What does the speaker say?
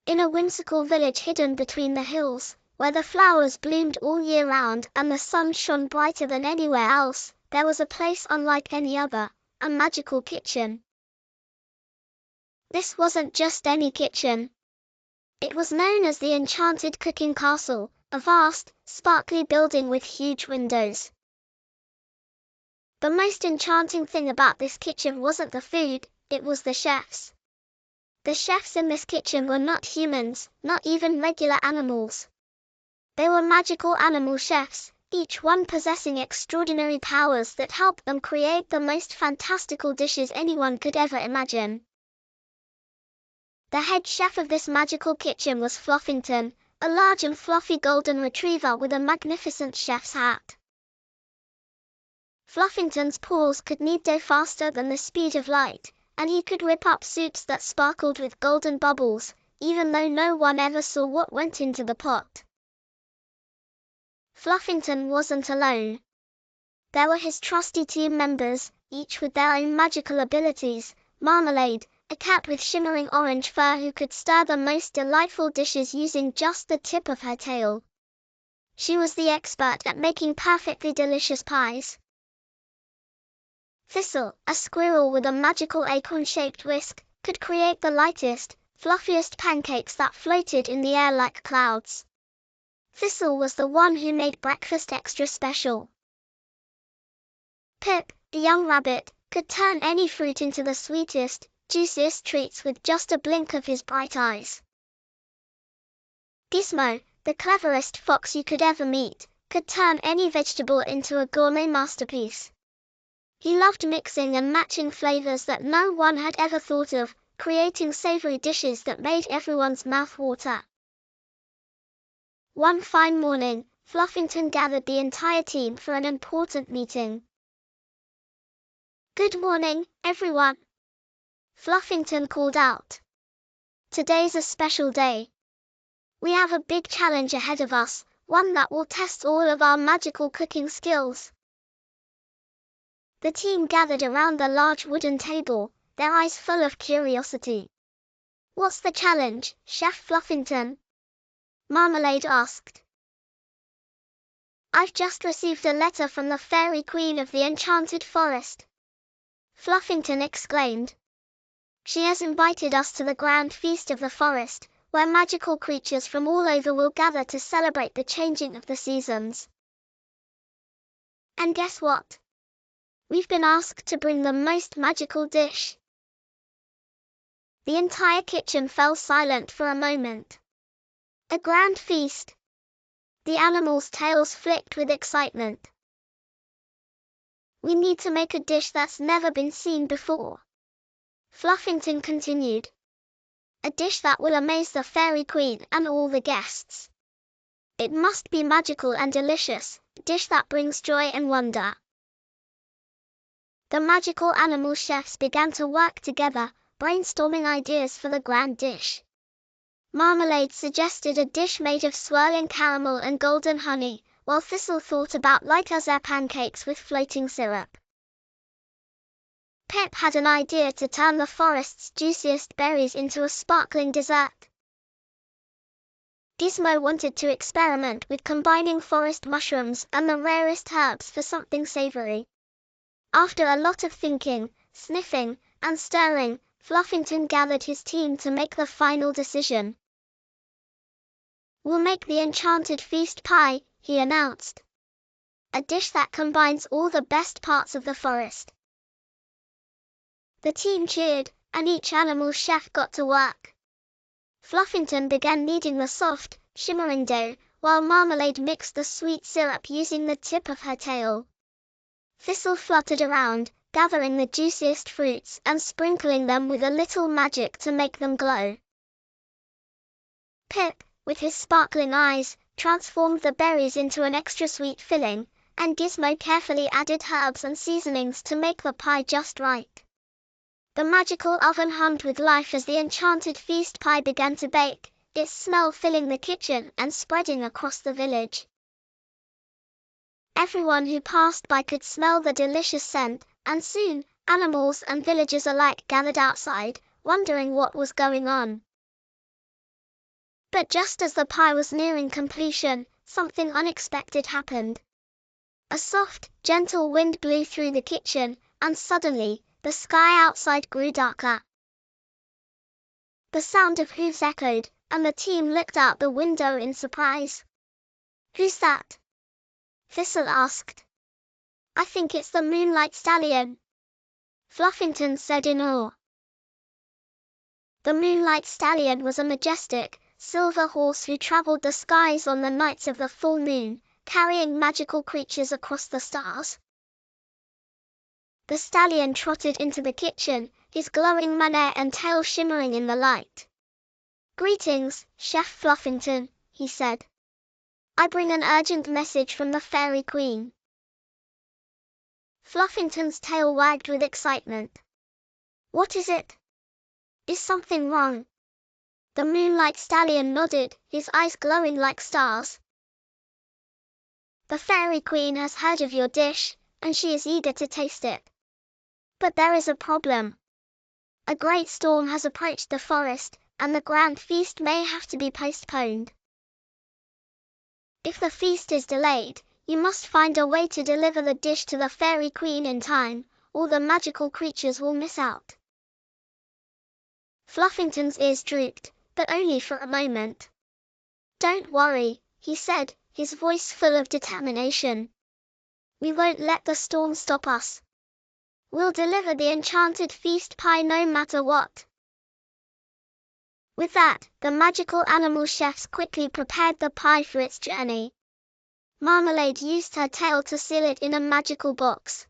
In a whimsical village hidden between the hills, where the flowers bloomed all year round and the sun shone brighter than anywhere else, there was a place unlike any other, a magical kitchen. This wasn't just any kitchen. It was known as the Enchanted Cooking Castle, a vast, sparkly building with huge windows. The most enchanting thing about this kitchen wasn't the food, it was the chefs. The chefs in this kitchen were not humans, not even regular animals. They were magical animal chefs, each one possessing extraordinary powers that helped them create the most fantastical dishes anyone could ever imagine. The head chef of this magical kitchen was Fluffington, a large and fluffy golden retriever with a magnificent chef's hat. Fluffington's paws could knead dough faster than the speed of light, and he could whip up soups that sparkled with golden bubbles, even though no one ever saw what went into the pot. Fluffington wasn't alone. There were his trusty team members, each with their own magical abilities. Marmalade, a cat with shimmering orange fur who could stir the most delightful dishes using just the tip of her tail. She was the expert at making perfectly delicious pies. Thistle, a squirrel with a magical acorn-shaped whisk, could create the lightest, fluffiest pancakes that floated in the air like clouds. Thistle was the one who made breakfast extra special. Pip, the young rabbit, could turn any fruit into the sweetest, juiciest treats with just a blink of his bright eyes. Gizmo, the cleverest fox you could ever meet, could turn any vegetable into a gourmet masterpiece. He loved mixing and matching flavors that no one had ever thought of, creating savory dishes that made everyone's mouth water. One fine morning, Fluffington gathered the entire team for an important meeting. "Good morning, everyone," Fluffington called out. "Today's a special day. We have a big challenge ahead of us, one that will test all of our magical cooking skills." The team gathered around the large wooden table, their eyes full of curiosity. "What's the challenge, Chef Fluffington?" Marmalade asked. "I've just received a letter from the Fairy Queen of the Enchanted Forest," Fluffington exclaimed. "She has invited us to the grand feast of the forest, where magical creatures from all over will gather to celebrate the changing of the seasons. And guess what? We've been asked to bring the most magical dish." The entire kitchen fell silent for a moment. A grand feast. The animals' tails flicked with excitement. "We need to make a dish that's never been seen before," Fluffington continued. "A dish that will amaze the Fairy Queen and all the guests. It must be magical and delicious, a dish that brings joy and wonder." The magical animal chefs began to work together, brainstorming ideas for the grand dish. Marmalade suggested a dish made of swirling caramel and golden honey, while Thistle thought about light as air pancakes with floating syrup. Pip had an idea to turn the forest's juiciest berries into a sparkling dessert. Gizmo wanted to experiment with combining forest mushrooms and the rarest herbs for something savory. After a lot of thinking, sniffing, and stirring, Fluffington gathered his team to make the final decision. "We'll make the Enchanted Feast Pie," he announced. "A dish that combines all the best parts of the forest." The team cheered, and each animal chef got to work. Fluffington began kneading the soft, shimmering dough, while Marmalade mixed the sweet syrup using the tip of her tail. Thistle fluttered around, gathering the juiciest fruits and sprinkling them with a little magic to make them glow. Pip, with his sparkling eyes, transformed the berries into an extra sweet filling, and Gizmo carefully added herbs and seasonings to make the pie just right. The magical oven hummed with life as the Enchanted Feast Pie began to bake, its smell filling the kitchen and spreading across the village. Everyone who passed by could smell the delicious scent, and soon, animals and villagers alike gathered outside, wondering what was going on. But just as the pie was nearing completion, something unexpected happened. A soft, gentle wind blew through the kitchen, and suddenly, the sky outside grew darker. The sound of hooves echoed, and the team looked out the window in surprise. "Who's that?" Thistle asked. "I think it's the Moonlight Stallion," Fluffington said in awe. The Moonlight Stallion was a majestic, silver horse who traveled the skies on the nights of the full moon, carrying magical creatures across the stars. The stallion trotted into the kitchen, his glowing mane and tail shimmering in the light. "Greetings, Chef Fluffington," he said. "I bring an urgent message from the Fairy Queen." Fluffington's tail wagged with excitement. "What is it? Is something wrong?" The Moonlight Stallion nodded, his eyes glowing like stars. "The Fairy Queen has heard of your dish, and she is eager to taste it. But there is a problem. A great storm has approached the forest, and the grand feast may have to be postponed. If the feast is delayed, you must find a way to deliver the dish to the Fairy Queen in time, or the magical creatures will miss out." Fluffington's ears drooped, but only for a moment. "Don't worry," he said, his voice full of determination. "We won't let the storm stop us. We'll deliver the enchanted feast pie no matter what." With that, the magical animal chefs quickly prepared the pie for its journey. Marmalade used her tail to seal it in a magical box.